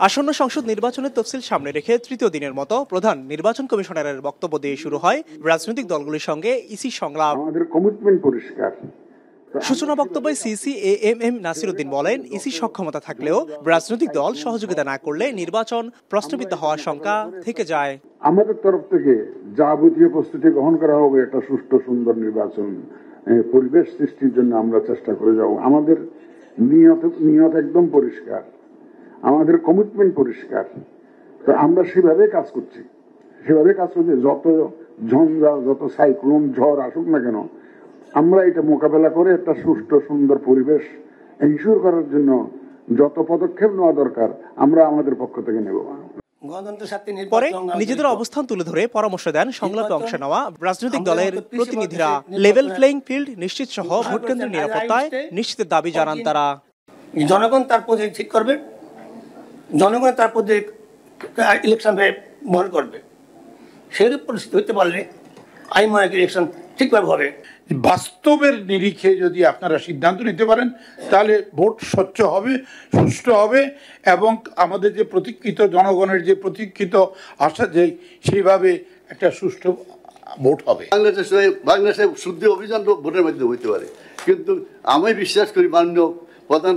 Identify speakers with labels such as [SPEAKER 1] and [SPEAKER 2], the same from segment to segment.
[SPEAKER 1] আসন্ন সংসদ নির্বাচনের তফসিল সামনে রেখে তৃতীয় দিনের মতো প্রধান নির্বাচন কমিশনারের বক্তব্য দিয়ে শুরু হয় রাজনৈতিক দলগুলির সঙ্গে ইসি সংলাপ।
[SPEAKER 2] আমাদের কমিটমেন্ট পরিষ্কার।
[SPEAKER 1] সূচনা বক্তব্যে সিসিএএমএম নাসিরউদ্দিন বলেন, ইসি সক্ষমতা থাকলেও রাজনৈতিক দল সহযোগিতা না করলে নির্বাচন প্রশ্নবিদ্ধ হওয়ার শঙ্কা থেকে যায়।
[SPEAKER 2] আমাদের তরফ থেকে যাবতীয় প্রস্তুতি গ্রহণ করা হবে একটা সুষ্ঠু সুন্দর নির্বাচন পরিবেশ সৃষ্টির জন্য আমরা চেষ্টা করে যাব। আমাদের নিয়ত একদম পরিষ্কার, আমাদের কমিটমেন্ট পরিষ্কার। তো আমরা সেভাবে কাজ করছি, যত ঝঞ্ঝা যত সাইক্লোন ঝড় আসুক না কেন আমরা এটা মোকাবেলা করে একটা সুষ্ঠু সুন্দর পরিবেশ এনশিওর করার জন্য যত পদক্ষেপ নেওয়া দরকার আমরা আমাদের পক্ষ থেকে নেব।
[SPEAKER 1] পরে নিজেদের অবস্থান তুলে ধরে পরামর্শ দেন সংলাপে অংশ নেওয়া রাজনৈতিক দলের প্রতিনিধিরা। লেভেল প্লেইং ফিল্ড নিশ্চিত সহ ভোট কেন্দ্রের নিরাপত্তায় নিশ্চিতের দাবি জানান তারা।
[SPEAKER 3] জনগণ তার পদ্ধতি ঠিক করবে, জনগণ তার পদ্ধতি ইলেকশন বহন করবে। সেই পরিস্থিতি হতে পারলে আমি মনে করি ইলেকশন ঠিকভাবে হবে।
[SPEAKER 4] বাস্তবের নিরিখে যদি আপনারা সিদ্ধান্ত নিতে পারেন তাহলে ভোট স্বচ্ছ হবে, সুষ্ঠু হবে এবং আমাদের যে প্রতীক্ষিত জনগণের যে প্রতীক্ষিত আশা যে সেইভাবে একটা সুষ্ঠু ভোট হবে।
[SPEAKER 5] বাংলাদেশে শুদ্ধি অভিযান ভোটের মাধ্যমে হইতে পারে, কিন্তু আমি বিশ্বাস করি মাননীয় প্রধান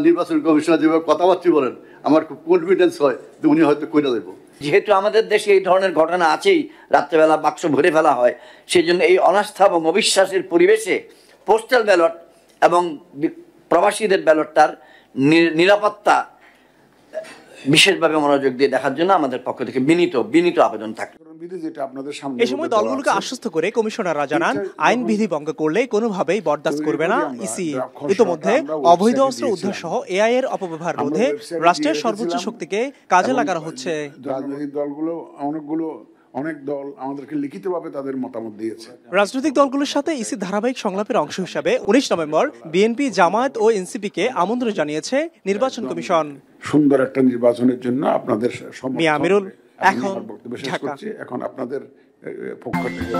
[SPEAKER 5] নির্বাচন কমিশনার যেভাবে কথাবার্তা বলেন আমার খুব কনফিডেন্স হয় যে উনি হয়তো কইরা দেব।
[SPEAKER 6] যেহেতু আমাদের দেশে এই ধরনের ঘটনা আছেই, রাত্রেবেলা বাক্স ভরে ফেলা হয়, সেই জন্য এই অনাস্থা এবং অবিশ্বাসের পরিবেশে পোস্টাল ব্যালট এবং প্রবাসীদের ব্যালটটার নিরাপত্তা বিশেষভাবে মনোযোগ দিয়ে দেখার জন্য আমাদের পক্ষ থেকে বিনীত আবেদন থাকে।
[SPEAKER 1] এ সময় দলগুলোকে আশ্বস্ত করে কমিশনাররা জানান, আইন বিধি ভঙ্গ করলে কোনোভাবেই বরদাস্ত করবে না ইসি। ইতোমধ্যে অবৈধ অস্ত্র উদ্ধার সহ এআই এর অপব্যবহার রোধে রাষ্ট্রের সর্বোচ্চ শক্তিকে কাজে লাগানো হচ্ছে।
[SPEAKER 2] অনেক দল আমাদেরকে লিখিতভাবে তাদের মতামত দিয়েছে।
[SPEAKER 1] রাজনৈতিক দলগুলোর সাথে ইসি ধারাবাহিক সংলাপের অংশ হিসাবে 19 নভেম্বর বিএনপি, জামায়াত ও এনসিপিকে আমন্ত্রণ জানিয়েছে নির্বাচন কমিশন।
[SPEAKER 2] সুন্দর একটা নির্বাচনের জন্য আপনাদের
[SPEAKER 1] মিয়া আমিরুল, এখন ঢাকা।
[SPEAKER 2] এখন আপনাদের পক্ষ থেকে